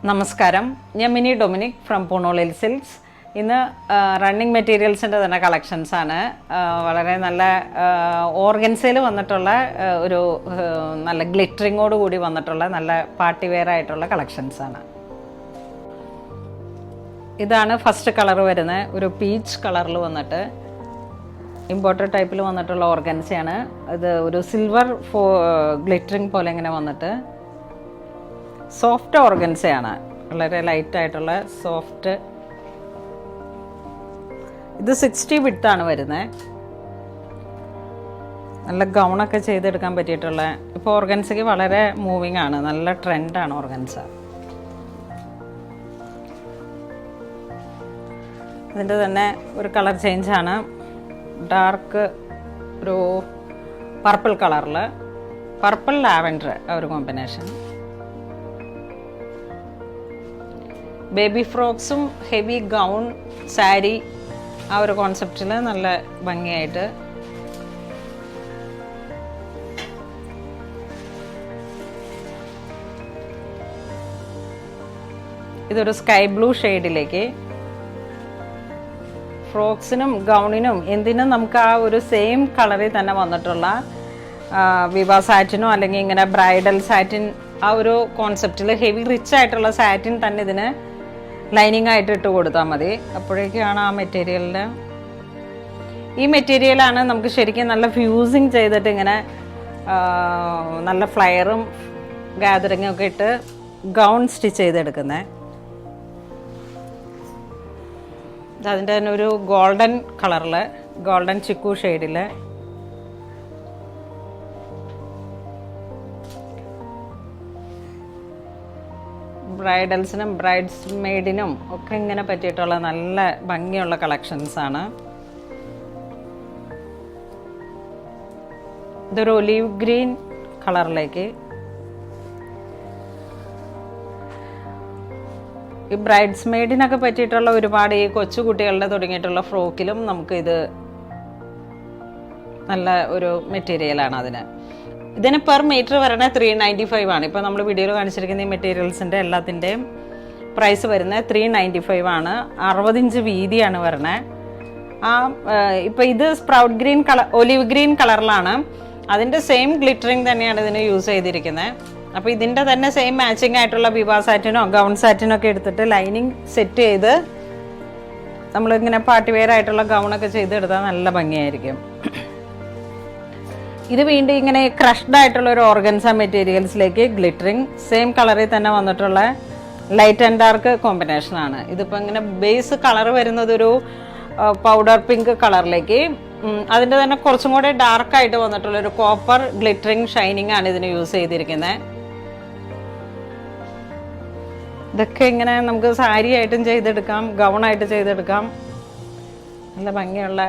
നമസ്കാരം, ഞാൻ mini Dominic from പൂണോളിൽ silks. ഇന്ന് റണ്ണിങ് മെറ്റീരിയൽസിൻ്റെ തന്നെ കളക്ഷൻസാണ്. വളരെ നല്ല ഓർഗൻസയിൽ വന്നിട്ടുള്ള ഒരു നല്ല ഗ്ലിറ്ററിങ്ങോട് കൂടി വന്നിട്ടുള്ള നല്ല പാർട്ടി വെയർ ആയിട്ടുള്ള കളക്ഷൻസാണ്. ഇതാണ് ഫസ്റ്റ് കളർ വരുന്നത്. ഒരു പീച്ച് കളറിൽ വന്നിട്ട് ഇമ്പോർട്ടഡ് ടൈപ്പിൽ വന്നിട്ടുള്ള ഓർഗൻസയാണ്. ഇത് ഒരു സിൽവർ ഗ്ലിറ്ററിങ് പോലെ ഇങ്ങനെ വന്നിട്ട് സോഫ്റ്റ് ഓർഗൻസയാണ്, വളരെ ലൈറ്റായിട്ടുള്ള സോഫ്റ്റ്. ഇത് 60 വിഡ്ത്താണ് വരുന്നത്. നല്ല ഗൗണൊക്കെ ചെയ്തെടുക്കാൻ പറ്റിയിട്ടുള്ള, ഇപ്പോൾ ഓർഗൻസയ്ക്ക് വളരെ മൂവിങ് ആണ്, നല്ല ട്രെൻഡാണ് ഓർഗൻസ. ഇതിൻ്റെ തന്നെ ഒരു കളർ ചേഞ്ചാണ്, ഡാർക്ക് ഒരു പർപ്പിൾ കളറിൽ, പർപ്പിൾ ലാവൻഡർ ഒരു കോമ്പിനേഷൻ. ബേബി ഫ്രോക്സും ഹെവി ഗൗൺ സാരി ആ ഒരു കോൺസെപ്റ്റിൽ നല്ല ഭംഗിയായിട്ട്. ഇതൊരു സ്കൈ ബ്ലൂ ഷെയ്ഡിലേക്ക്. ഫ്രോക്സിനും ഗൗണിനും എന്തിനും നമുക്ക് ആ ഒരു സെയിം കളറിൽ തന്നെ വന്നിട്ടുള്ള വിവാ സാറ്റിനോ അല്ലെങ്കിൽ ഇങ്ങനെ ബ്രൈഡൽ സാറ്റിൻ ആ ഒരു കോൺസെപ്റ്റിൽ ഹെവി റിച്ച് ആയിട്ടുള്ള സാറ്റിൻ തന്നെ ഇതിന് ലൈനിങ് ആയിട്ട് ഇട്ട് കൊടുത്താൽ മതി. അപ്പോഴേക്കാണ് ആ മെറ്റീരിയലിൻ്റെ, ഈ മെറ്റീരിയലാണ് നമുക്ക് ശരിക്കും നല്ല ഫ്യൂസിങ് ചെയ്തിട്ട് ഇങ്ങനെ നല്ല ഫ്ലയറും ഗാദറിങ്ങും ഒക്കെ ഇട്ട് ഗൗൺ സ്റ്റിച്ച് ചെയ്തെടുക്കുന്നത്. അതിൻ്റെ തന്നെ ഒരു ഗോൾഡൻ കളറിൽ, ഗോൾഡൻ ചിക്കു ഷെയ്ഡിൽ. ബ്രൈഡൽസിനും ബ്രൈഡ്സ് മെയ്ഡിനും ഒക്കെ ഇങ്ങനെ പറ്റിയിട്ടുള്ള നല്ല ഭംഗിയുള്ള കളക്ഷൻസാണ്. ഇതൊരു ഒലീവ് ഗ്രീൻ കളറിലേക്ക്. ഈ ബ്രൈഡ്സ് മെയ്ഡിനൊക്കെ പറ്റിയിട്ടുള്ള ഒരുപാട് ഈ കൊച്ചു കുട്ടികളുടെ തുടങ്ങിയിട്ടുള്ള ഫ്രോക്കിലും നമുക്ക് ഇത് നല്ല ഒരു മെറ്റീരിയലാണ്. ഇതിന് പെർ മീറ്റർ വരണത് 395 ആണ്. ഇപ്പോൾ നമ്മൾ വീഡിയോയിൽ കാണിച്ചിരിക്കുന്ന ഈ മെറ്റീരിയൽസിൻ്റെ എല്ലാത്തിൻ്റെയും പ്രൈസ് വരുന്നത് 395 ആണ്. 60 ഇഞ്ച് വീതിയാണ് വരണത്. ഇപ്പോൾ ഇത് sprout green colour, olive green കളറിലാണ്. അതിൻ്റെ സെയിം ഗ്ലിറ്ററിങ് തന്നെയാണ് ഇതിന് യൂസ് ചെയ്തിരിക്കുന്നത്. അപ്പോൾ ഇതിൻ്റെ തന്നെ സെയിം മാച്ചിങ് ആയിട്ടുള്ള വിവാ സാറ്റിനോ ഗൗൺ സാറ്റിനോ ഒക്കെ എടുത്തിട്ട് ലൈനിങ് സെറ്റ് ചെയ്ത് നമ്മളിങ്ങനെ പാർട്ടി വെയർ ആയിട്ടുള്ള ഗൗണൊക്കെ ചെയ്തെടുത്താൽ നല്ല ഭംഗിയായിരിക്കും. ഇത് വീണ്ടും ഇങ്ങനെ ക്രഷ്ഡ് ആയിട്ടുള്ള ഒരു ഓർഗൻസ മെറ്റീരിയൽസിലേക്ക് ഗ്ലിറ്ററിങ് സെയിം കളറിൽ തന്നെ വന്നിട്ടുള്ള ലൈറ്റ് ആൻഡ് ഡാർക്ക് കോമ്പിനേഷനാണ്. ഇതിപ്പോൾ ഇങ്ങനെ ബേസ് കളർ വരുന്നത് ഒരു പൗഡർ പിങ്ക് കളറിലേക്ക്, അതിൻ്റെ തന്നെ കുറച്ചും കൂടെ ഡാർക്കായിട്ട് വന്നിട്ടുള്ള ഒരു കോപ്പർ ഗ്ലിറ്ററിങ് ഷൈനിങ് ആണ് ഇതിന് യൂസ് ചെയ്തിരിക്കുന്നത്. ഇതൊക്കെ ഇങ്ങനെ നമുക്ക് സാരി ആയിട്ടും ചെയ്തെടുക്കാം, ഗൗണായിട്ട് ചെയ്തെടുക്കാം. നല്ല ഭംഗിയുള്ള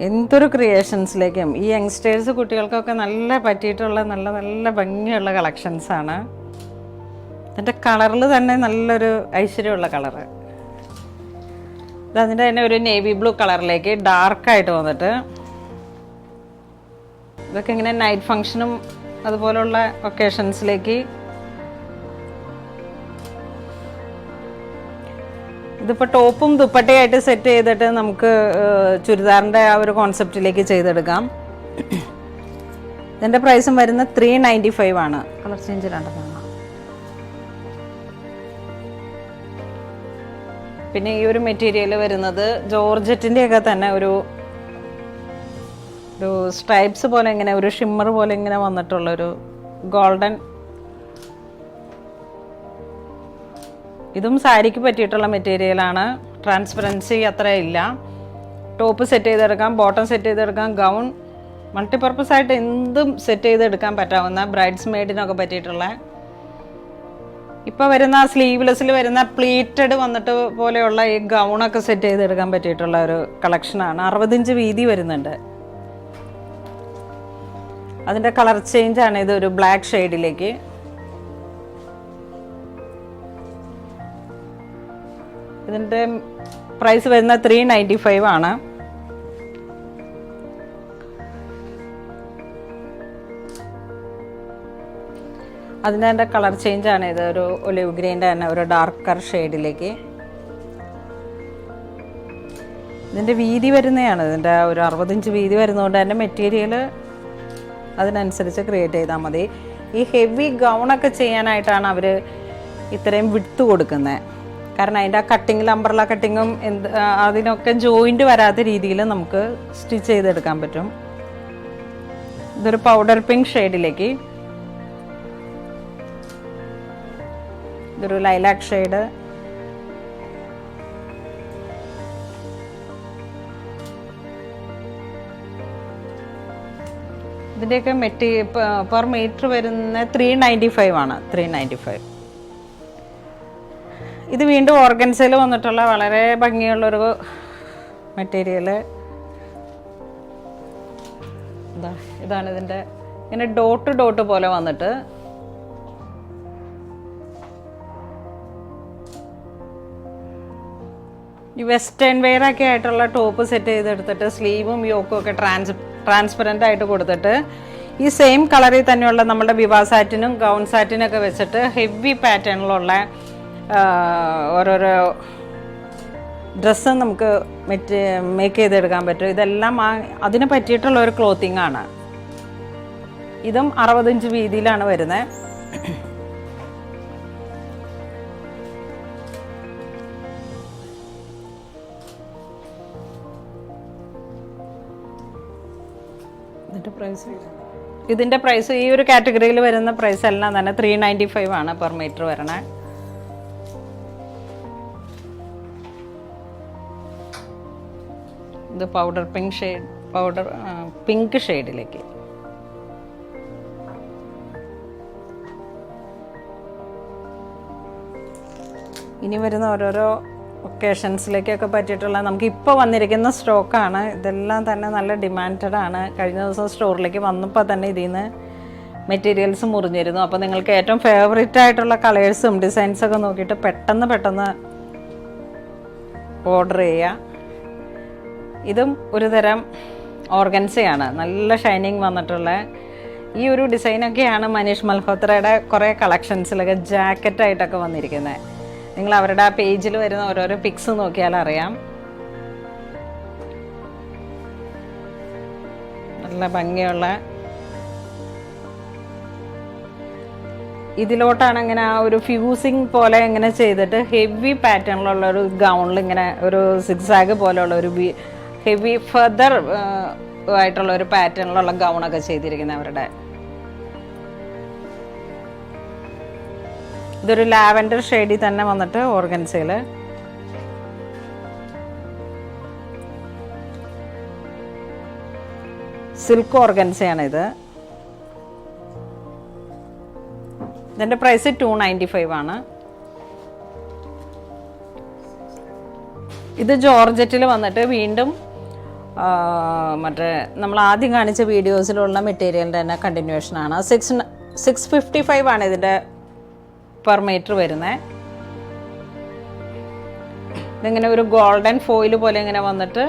എന്തൊരു ക്രിയേഷൻസിലേക്കും ഈ യങ്സ്റ്റേഴ്സ് കുട്ടികൾക്കൊക്കെ നല്ല പറ്റിയിട്ടുള്ള നല്ല നല്ല ഭംഗിയുള്ള കളക്ഷൻസാണ്. ഇതിൻ്റെ കളറിൽ തന്നെ നല്ലൊരു ഐശ്വര്യമുള്ള കളറ്. അതിൻ്റെ തന്നെ ഒരു നേവി ബ്ലൂ കളറിലേക്ക് ഡാർക്കായിട്ട് വന്നിട്ട്, ഇതൊക്കെ ഇങ്ങനെ നൈറ്റ് ഫങ്ഷനും അതുപോലുള്ള ഒക്കേഷൻസിലേക്ക്. ഇതിപ്പോൾ ടോപ്പും ദുപ്പട്ടയായിട്ട് സെറ്റ് ചെയ്തിട്ട് നമുക്ക് ചുരിദാറിൻ്റെ ആ ഒരു കോൺസെപ്റ്റിലേക്ക് ചെയ്തെടുക്കാം. ഇതിൻ്റെ പ്രൈസും വരുന്നത് 395 ആണ്. കളർ ചേഞ്ച് രണ്ടെണ്ണം. പിന്നെ ഈ ഒരു മെറ്റീരിയൽ വരുന്നത് ജോർജറ്റിൻ്റെയൊക്കെ തന്നെ ഒരു സ്ട്രൈപ്സ് പോലെ ഇങ്ങനെ ഒരു ഷിമ്മർ പോലെ ഇങ്ങനെ വന്നിട്ടുള്ളൊരു ഗോൾഡൻ. ഇതും സാരിക്ക് പറ്റിയിട്ടുള്ള മെറ്റീരിയലാണ്. ട്രാൻസ്പെറൻസി അത്ര ഇല്ല. ടോപ്പ് സെറ്റ് ചെയ്തെടുക്കാം, ബോട്ടം സെറ്റ് ചെയ്തെടുക്കാം, ഗൗൺ മൾട്ടിപർപ്പസ് ആയിട്ട് എന്തും സെറ്റ് ചെയ്തെടുക്കാൻ പറ്റാവുന്ന ബ്രൈഡ്സ് മെയ്ഡിനൊക്കെ പറ്റിയിട്ടുള്ള. ഇപ്പോൾ വരുന്ന സ്ലീവ്ലെസ്സിൽ വരുന്ന പ്ലീറ്റഡ് വന്നിട്ട് പോലെയുള്ള ഈ ഗൗണൊക്കെ സെറ്റ് ചെയ്തെടുക്കാൻ പറ്റിയിട്ടുള്ള ഒരു കളക്ഷനാണ്. 60 ഇഞ്ച് വീതി വരുന്നുണ്ട്. അതിൻ്റെ കളർ ചേഞ്ചാണ് ഇത്, ഒരു ബ്ലാക്ക് ഷെയ്ഡിലേക്ക്. ഇതിൻ്റെ പ്രൈസ് വരുന്നത് 395 ആണ്. അതിൻ്റെ എൻ്റെ കളർ ചേഞ്ചാണ് ഇത്. ഒരു ഒലിവ് ഗ്രീൻ്റെ തന്നെ ഒരു ഡാർക്കർ ഷെയ്ഡിലേക്ക്. ഇതിൻ്റെ വീതി വരുന്നതാണ്, ഇതിൻ്റെ ഒരു 60 ഇഞ്ച് വീതി വരുന്നതുകൊണ്ട് തന്നെ മെറ്റീരിയൽ അതിനനുസരിച്ച് ക്രിയേറ്റ് ചെയ്താൽ മതി. ഈ ഹെവി ഗൗണൊക്കെ ചെയ്യാനായിട്ടാണ് അവർ ഇത്രയും വിട്ട് കൊടുക്കുന്നത്. കാരണം അതിൻ്റെ ആ കട്ടിങ്ങിൽ അംബ്രല കട്ടിങ്ങും അതിനൊക്കെ ജോയിൻറ്റ് വരാത്ത രീതിയിൽ നമുക്ക് സ്റ്റിച്ച് ചെയ്തെടുക്കാൻ പറ്റും. ഇതൊരു പൗഡർ പിങ്ക് ഷെയ്ഡിലേക്ക്, ഇതൊരു ലൈലാക്ക് ഷെയ്ഡ്, ഇതിൻ്റെയൊക്കെ പെർ മീറ്റർ വരുന്ന 395 ആണ്. 395. ഇത് വീണ്ടും ഓർഗൻസയിൽ വന്നിട്ടുള്ള വളരെ ഭംഗിയുള്ളൊരു മെറ്റീരിയൽ. ഇതാണ് ഇതിൻ്റെ ഇങ്ങനെ ഡോട്ട് പോലെ വന്നിട്ട് ഈ വെസ്റ്റേൺ വെയർ ഒക്കെ ആയിട്ടുള്ള ടോപ്പ് സെറ്റ് ചെയ്തെടുത്തിട്ട് സ്ലീവും യോക്കും ഒക്കെ ട്രാൻസ്പെറൻ്റ് ആയിട്ട് കൊടുത്തിട്ട് ഈ സെയിം കളറിൽ തന്നെയുള്ള നമ്മുടെ വിവാ സാറ്റിനും ഗൗൺ സാറ്റിനും ഒക്കെ വെച്ചിട്ട് ഹെവി പാറ്റേണിലുള്ള ഓരോരോ ഡ്രസ്സ് നമുക്ക് മേക്ക് ചെയ്തെടുക്കാൻ പറ്റും. ഇതെല്ലാം അതിന് പറ്റിയിട്ടുള്ള ഒരു ക്ലോത്തിങ് ആണ്. ഇതും 60 ഇഞ്ച് വീതിയിലാണ് വരുന്നത്. ഇതിൻ്റെ പ്രൈസ് ഈ ഒരു കാറ്റഗറിയിൽ വരുന്ന പ്രൈസ് എല്ലാം തന്നെ 395 ആണ് പെർ മീറ്റർ വരണേ. ഇത് പൗഡർ പിങ്ക് ഷെയ്ഡിലേക്ക്. ഇനി വരുന്ന ഓരോരോ ഒക്കേഷൻസിലേക്കൊക്കെ പറ്റിയിട്ടുള്ള നമുക്ക് ഇപ്പോൾ വന്നിരിക്കുന്ന സ്റ്റോക്കാണ്. ഇതെല്ലാം തന്നെ നല്ല ഡിമാൻഡഡ് ആണ്. കഴിഞ്ഞ ദിവസം സ്റ്റോറിലേക്ക് വന്നപ്പോൾ തന്നെ ഇതിൽ നിന്ന് മെറ്റീരിയൽസ് മുറിഞ്ഞിരുന്നു. അപ്പോൾ നിങ്ങൾക്ക് ഏറ്റവും ഫേവറേറ്റ് ആയിട്ടുള്ള കളേഴ്സും ഡിസൈൻസൊക്കെ നോക്കിയിട്ട് പെട്ടെന്ന് ഓർഡർ ചെയ്യുക. ഇതും ഒരു തരം ഓർഗൻസയാണ്, നല്ല ഷൈനിങ് വന്നിട്ടുള്ള ഈ ഒരു ഡിസൈനൊക്കെയാണ് മനീഷ് മൽഹോത്രയുടെ കുറേ കളക്ഷൻസിലൊക്കെ ജാക്കറ്റായിട്ടൊക്കെ വന്നിരിക്കുന്നത്. നിങ്ങൾ അവരുടെ ആ പേജിൽ വരുന്ന ഓരോരോ പിക്സ് നോക്കിയാൽ അറിയാം. നല്ല ഭംഗിയുള്ള ഇതിലോട്ടാണ് ഇങ്ങനെ ആ ഒരു ഫ്യൂസിങ് പോലെ ഇങ്ങനെ ചെയ്തിട്ട് ഹെവി പാറ്റേണിലുള്ള ഒരു ഗൗണിൽ ഇങ്ങനെ ഒരു സിക്സാഗ് പോലെയുള്ള ഒരു ഹെവി ഫെദർ ആയിട്ടുള്ള ഒരു പാറ്റേണിലുള്ള ഗൗണൊക്കെ ചെയ്തിരിക്കുന്നത് അവരുടെ. ഇതൊരു ലാവൻഡർ ഷെയ്ഡിൽ തന്നെ വന്നിട്ട് ഓർഗൻസയിൽ. സിൽക്ക് ഓർഗൻസയാണ് ഇത്. ഇതിൻ്റെ പ്രൈസ് 295 ആണ്. ഇത് ജോർജറ്റിൽ വന്നിട്ട് വീണ്ടും മറ്റേ നമ്മൾ ആദ്യം കാണിച്ച വീഡിയോസിലുള്ള മെറ്റീരിയലിൻ്റെ തന്നെ കണ്ടിന്യൂഷനാണ്. 655 ആണ് ഇതിൻ്റെ പെർ മീറ്റർ വരുന്നത്. ഇതിങ്ങനെ ഒരു ഗോൾഡൻ ഫോയിൽ പോലെ ഇങ്ങനെ വന്നിട്ട്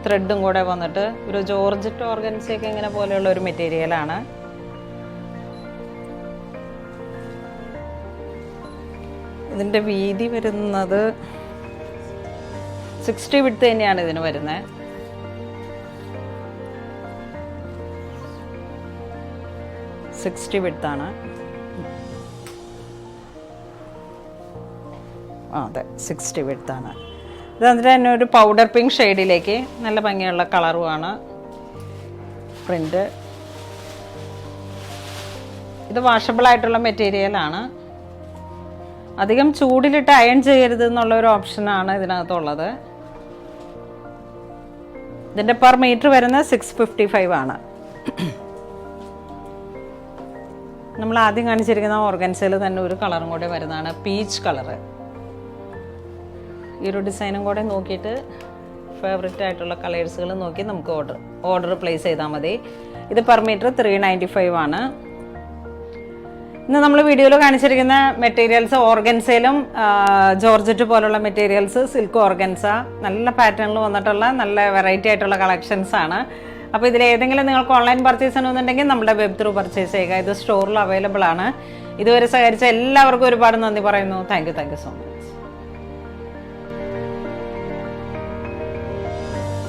ത്രെഡും കൂടെ വന്നിട്ട് ഒരു ജോർജറ്റ് ഓർഗൻസയൊക്കെ ഇങ്ങനെ പോലെയുള്ള ഒരു മെറ്റീരിയലാണ്. ഇതിൻ്റെ വീതി വരുന്നത് 60 വിഡ്ത്ത് തന്നെയാണ് ഇതിന് വരുന്നത്. വിഡ്ത്താണ്. അതെ 60 വിഡ്ത്താണ്. ഇത് അതിൻ്റെ തന്നെ ഒരു പൗഡർ പിങ്ക് ഷെയ്ഡിലേക്ക് നല്ല ഭംഗിയുള്ള കളറുമാണ് പ്രിൻ്റ്. ഇത് വാഷബിൾ ആയിട്ടുള്ള മെറ്റീരിയലാണ്. അധികം ചൂടിലിട്ട് അയൺ ചെയ്യരുത് എന്നുള്ളൊരു ഓപ്ഷനാണ് ഇതിനകത്തുള്ളത്. ഇതിൻ്റെ പെർ മീറ്റർ വരുന്നത് 655 ആണ്. നമ്മൾ ആദ്യം കാണിച്ചിരിക്കുന്ന ഓർഗൻസയിൽ തന്നെ ഒരു കളറും കൂടെ വരുന്നതാണ്, പീച്ച് കളറ്. ഈ ഒരു ഡിസൈനും കൂടെ നോക്കിയിട്ട് ഫേവറേറ്റ് ആയിട്ടുള്ള കളേഴ്സുകൾ നോക്കി നമുക്ക് ഓർഡർ പ്ലേസ് ചെയ്താൽ മതി. ഇത് പെർ മീറ്റർ 395 ആണ്. ഇന്ന് നമ്മൾ വീഡിയോയിൽ കാണിച്ചിരിക്കുന്ന മെറ്റീരിയൽസ് ഓർഗൻസയിലും ജോർജറ്റ് പോലുള്ള മെറ്റീരിയൽസ് സിൽക്ക് ഓർഗൻസ നല്ല പാറ്റേണിൽ വന്നിട്ടുള്ള നല്ല വെറൈറ്റി ആയിട്ടുള്ള കളക്ഷൻസ് ആണ്. അപ്പോൾ ഇതിലേതെങ്കിലും നിങ്ങൾക്ക് ഓൺലൈൻ പർച്ചേസ് ചെയ്യണമെന്നുണ്ടെങ്കിൽ നമ്മുടെ വെബ് ത്രൂ പർച്ചേസ് ചെയ്യുക. ഇത് സ്റ്റോറിൽ അവൈലബിൾ ആണ്. ഇതുവരെ സഹകരിച്ച എല്ലാവർക്കും ഒരുപാട് നന്ദി പറയുന്നു. Thank you so much.